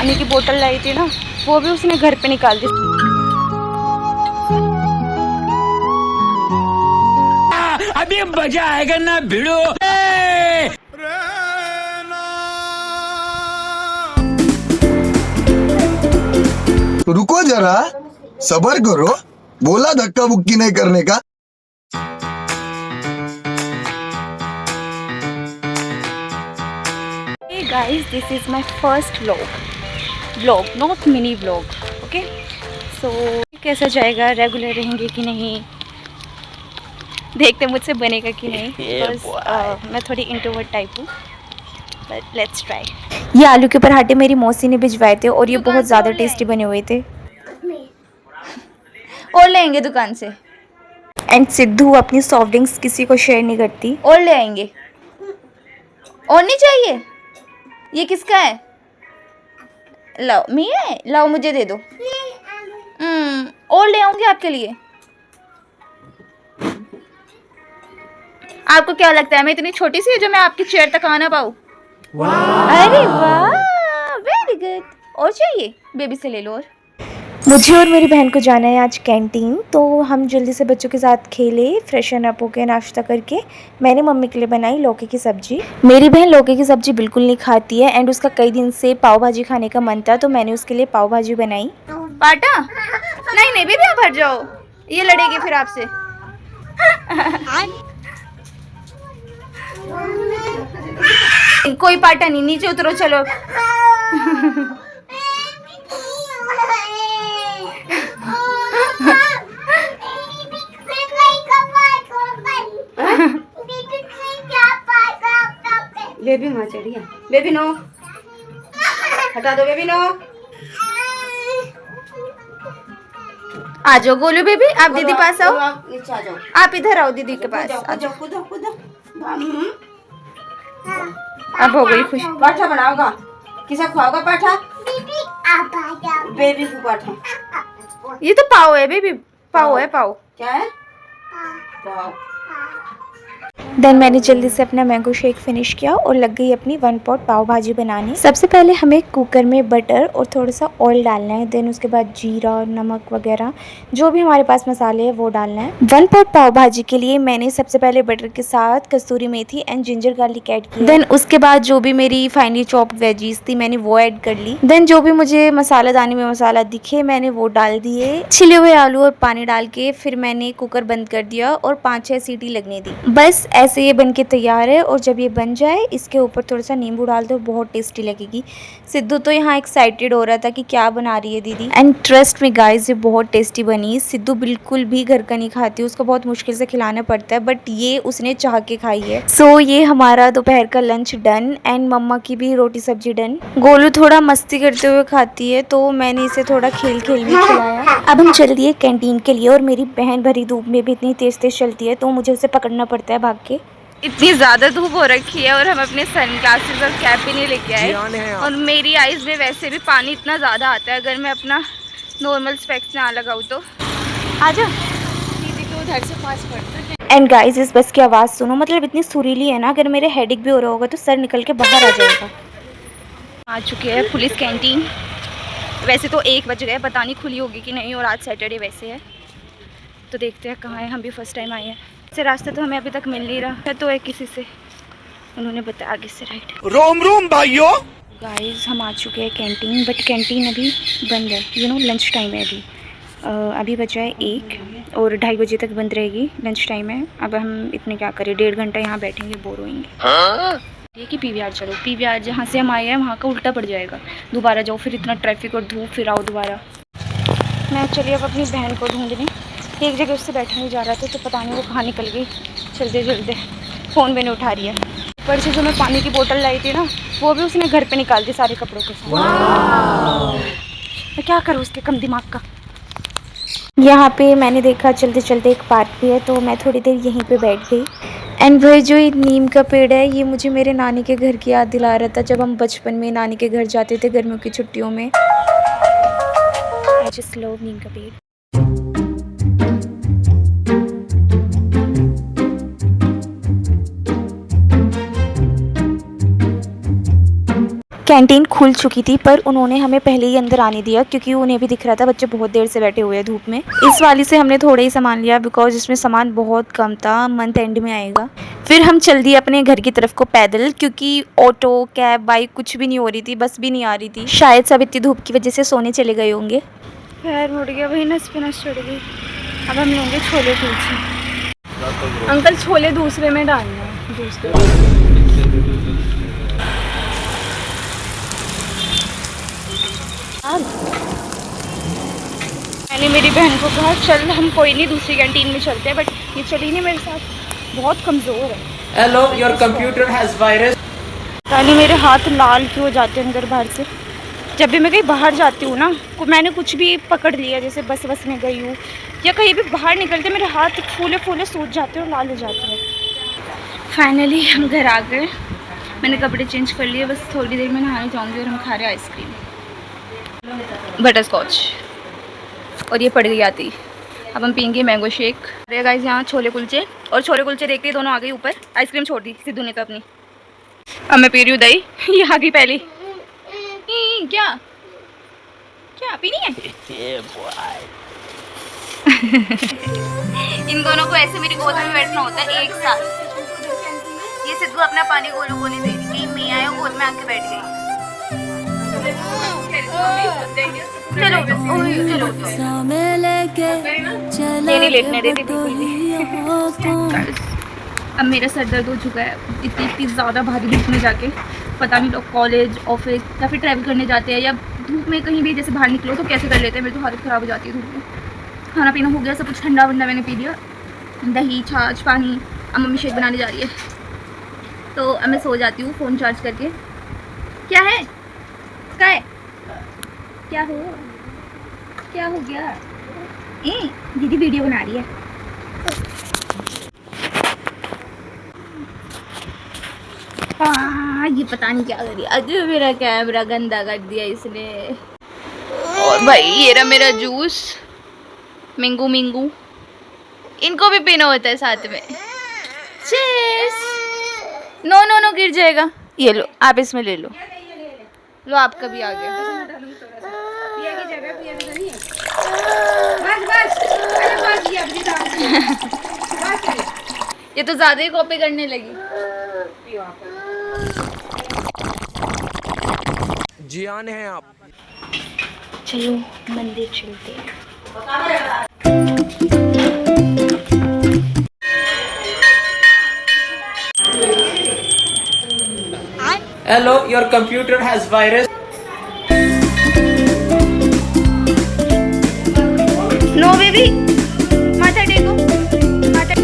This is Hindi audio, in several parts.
पानी की बोतल लाई थी ना, वो भी उसने घर पे निकाल दी। अभी मजा आएगा ना भिड़ो। रुको जरा, सबर करो, बोला धक्का बुक्की नहीं करने का। Hey guys, this is my first vlog, not mini vlog, okay? So कैसा जाएगा, रेगुलर रहेंगे कि नहीं, देखते मुझसे बनेगा कि नहीं, बिकॉज मैं थोड़ी इंट्रोवर्ट टाइप हूँ, बट लेट्स ट्राई। ये आलू के पराठे मेरी मौसी ने भिजवाए थे और ये बहुत ज़्यादा टेस्टी बने हुए थे। और ले आएंगे दुकान से। एंड सिद्धू अपनी सॉफ्ट ड्रिंक्स किसी को शेयर नहीं करती। और ले आएंगे। और नहीं चाहिए? ये किसका है? लाओ, मेरा है, लाओ मुझे दे दो। और ले आऊंगी आपके लिए। आपको क्या लगता है मैं इतनी छोटी सी है जो मैं आपकी चेयर तक आ ना पाऊँ? अरे वाह, वेरी गुड। और चाहिए? बेबी से ले लो। और मुझे और मेरी बहन को जाना है आज कैंटीन, तो हम जल्दी से बच्चों के साथ खेले, फ्रेशन अप होके नाश्ता करके। मैंने मम्मी के लिए बनाई लौकी की सब्जी। मेरी बहन लौकी की सब्जी बिल्कुल नहीं खाती है एंड उसका कई दिन से पाव भाजी खाने का मन था, तो मैंने उसके लिए पाव भाजी बनाई। पाटा नहीं नहीं बेबी, आप हट जाओ, ये लड़ेगी फिर आपसे। कोई पाटा नहीं, नीचे उतरो, चलो। बेबी वहाँ चढ़ी है। बेबी नो, हटा दो बेबी नो। आ जाओ गोलू बेबी, आप दीदी पास आओ। नीचे आ जाओ, आप इधर आओ दीदी के पास। आ जाओ, कूदो कूदो। अब हो गई खुश। पाठा बनाओगा? किसे खुआओगा पाठा? बेबी को पाठा। ये तो पाव है बेबी, पाव है, पाव। क्या है? पाव। देन मैंने जल्दी से अपना मैंगो शेक फिनिश किया और लग गई अपनी 1 पॉट पाव भाजी बनाने। सबसे पहले हमें कुकर में बटर और थोड़ा सा ऑयल डालना है, देन उसके बाद जीरा, नमक वगैरह जो भी हमारे पास मसाले हैं वो डालना है। 1 पॉट पाव भाजी के लिए मैंने सबसे पहले बटर के साथ कस्तूरी मेथी एंड जिंजर गार्लिक ऐड किया। देन उसके बाद जो भी मेरी फाइनली चॉप्ड वेजीज थी मैंने वो ऐड कर ली। देन जो भी मुझे मसाला दानी में मसाला दिखे मैंने वो डाल दिए। छिले हुए आलू और पानी डाल के फिर मैंने कुकर बंद कर दिया और 5-6 सीटी लगने दी। बस ऐसे ये बनके तैयार है। और जब ये बन जाए इसके ऊपर थोड़ा सा नींबू डाल दो, बहुत टेस्टी लगेगी। सिद्धू तो यहाँ एक्साइटेड हो रहा था कि क्या बना रही है दीदी। एंड ट्रस्ट मी गाइस, ये बहुत टेस्टी बनी। सिद्धू बिल्कुल भी घर का नहीं खाती, उसको बहुत मुश्किल से खिलाना पड़ता है, बट ये उसने चाह के खाई है। सो ये हमारा दोपहर का लंच डन एंड मम्मा की भी रोटी सब्जी डन। गोलू थोड़ा मस्ती करते हुए खाती है तो मैंने इसे थोड़ा खेल खेल भी खिलाया। अब हम चल दिए कैंटीन के लिए और मेरी बहन भरी धूप में भी इतनी तेज तेज चलती है तो मुझे उसे पकड़ना पड़ता है भाग के। इतनी ज़्यादा धूप हो रखी है और हम अपने सनग्लासेस और कैप भी नहीं लेके आए। और मेरी आइज़ में वैसे भी पानी इतना ज़्यादा आता है, अगर मैं अपना नॉर्मल स्पेक्स ना लगाऊँ तो। आ जाओ दीदी को उधर से पास पड़ता है। एंड गाइस इस बस की आवाज़ सुनो, मतलब इतनी सुरीली है ना, अगर मेरे हेडेक भी हो रहा होगा तो सर निकल के बाहर आ जाएगा। आ चुके हैं पुलिस कैंटीन। वैसे तो 1 बज गए, पता नहीं खुली होगी कि नहीं, और आज सैटरडे वैसे है तो देखते हैं कहाँ है। हम भी फर्स्ट टाइम आए हैं। से रास्ता तो हमें अभी तक मिल नहीं रहा है, तो एक किसी से उन्होंने बताया आगे से राइट। रोम रोम भाइयों। गाइस हम आ चुके हैं कैंटीन, बट कैंटीन अभी बंद है। लंच टाइम है अभी। अभी बचा है 1 और 2:30 बजे तक बंद रहेगी, लंच टाइम है। अब हम इतने क्या करें, 1.5 घंटा यहाँ बैठेंगे, बोर होंगे। ये कि PVR चलो, PVR जहाँ से हम आए हैं वहाँ का उल्टा पड़ जाएगा, दोबारा जाओ फिर इतना ट्रैफिक और धूप, फिर आओ दोबारा। मैं चलिए अब अपनी बहन को ढूंढने। एक जगह उससे बैठा नहीं जा रहा था तो पता नहीं वो कहाँ निकल गई। चलते चलते फ़ोन भी नहीं उठा रही है। ऊपर से जो मैं पानी की बोतल लाई थी ना, वो भी उसने घर पे निकाल दी सारे कपड़ों के साथ। मैं क्या करूँ उसके कम दिमाग का। यहाँ पे मैंने देखा चलते चलते एक पार्क भी है तो मैं थोड़ी देर यहीं पे बैठ गई। एंड भाई जो ये नीम का पेड़ है ये मुझे मेरे नानी के घर की याद दिला रहा था, जब हम बचपन में नानी के घर जाते थे गर्मियों की छुट्टियों में। आई जस्ट लव नीम का पेड़। कैंटीन खुल चुकी थी पर उन्होंने हमें पहले ही अंदर आने दिया क्योंकि उन्हें भी दिख रहा था बच्चे बहुत देर से बैठे हुए हैं धूप में। इस वाली से हमने थोड़ा ही सामान लिया बिकॉज इसमें सामान बहुत कम था, मंथ एंड में आएगा। फिर हम चल दिए अपने घर की तरफ को पैदल क्योंकि ऑटो कैब बाइक कुछ भी नहीं हो रही थी, बस भी नहीं आ रही थी। शायद सब इतनी धूप की वजह से सोने चले गए होंगे। पैर मुड़ गया, वही नस पे नस चढ़ गई। अब हम लेंगे छोले कुलचे। अंकल छोले दूसरे में डालना है, दूसरे मैंने मेरी बहन को कहा चल हम कोई नहीं दूसरी कैंटीन में चलते हैं, बट ये चली नहीं मेरे साथ, बहुत कमज़ोर है। Hello, your computer has virus. तानी मेरे हाथ लाल क्यों हो जाते हैं अंदर बाहर से। जब भी मैं कहीं बाहर जाती हूँ ना, मैंने कुछ भी पकड़ लिया, जैसे बस में गई हूँ या कहीं भी बाहर निकलते मेरे हाथ फूले फूले सूज जाते हैं और लाल हो जाते हैं। फाइनली हम घर आ गए, मैंने कपड़े चेंज कर लिए, बस थोड़ी देर में नहाने जाऊँगी और हम खा रहे हैं आइसक्रीम बटर स्कॉच, और ये पड़ गई आती। अब हम पियेंगे मैंगो शेक। अरे गाइस यहाँ छोले कुलचे, और छोले कुलचे देखते ही दोनों आ गई ऊपर। आइसक्रीम छोड़ दी सिद्धू ने तो अपनी। अब मैं पी रही हूँ दही, ये आ गई पहली। क्या क्या पीनी है? इन दोनों को ऐसे मेरी गोद में बैठना होता है एक साथ। ये सिद्धू अपना पानी गोलू को नहीं दे रही कि मैं आया गोद में आके बैठ गई। चलो चलो नहीं लेटने देती बिल्कुल भी। अब मेरा सर दर्द हो चुका है इतनी ज़्यादा भारी धूप में जाके। पता नहीं लोग कॉलेज ऑफिस या फिर ट्रैवल करने जाते हैं या धूप में कहीं भी जैसे बाहर निकलो तो कैसे कर लेते हैं। मेरी तो हालत ख़राब हो जाती है धूप में। खाना पीना हो गया, सब कुछ ठंडा वंडा मैंने पी लिया, दही छाछ पानी। अब मम्मी शेक बनाने जा रही है तो अब मैं सो जाती हूँ फ़ोन चार्ज करके। क्या है क्या है क्या हो गया? दीदी वीडियो बना रही है। ये पता नहीं क्या कर रही है। अरे मेरा कैमरा गंदा कर दिया इसने। और भाई ये रहा मेरा जूस मिंगू मिंगू, इनको भी पीना होता है साथ में। चीयर्स। नो नो नो गिर जाएगा। ये लो आप इसमें ले लो, लो आपका भी आ गया। ये तो ज्यादा ही कॉपी करने लगी। जियान है आप। चलो मंदिर चलते हैं। Hello, your computer has virus. No baby, माथा टेको माथा।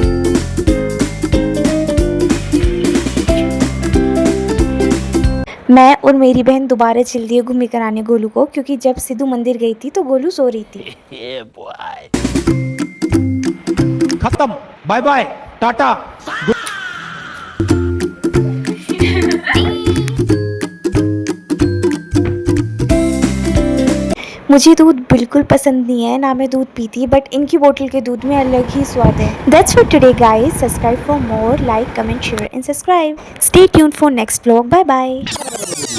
मैं और मेरी बहन दोबारा चल दिए घूमने कराने गोलू को, क्योंकि जब सिद्धू मंदिर गई थी तो गोलू सो रही थी। खत्म, बाय बाय टाटा। मुझे दूध बिल्कुल पसंद नहीं है, ना मैं दूध पीती, बट इनकी बोतल के दूध में अलग ही स्वाद है। That's for today guys. Subscribe for more, like, comment, share and subscribe. Stay tuned for next vlog. Bye bye.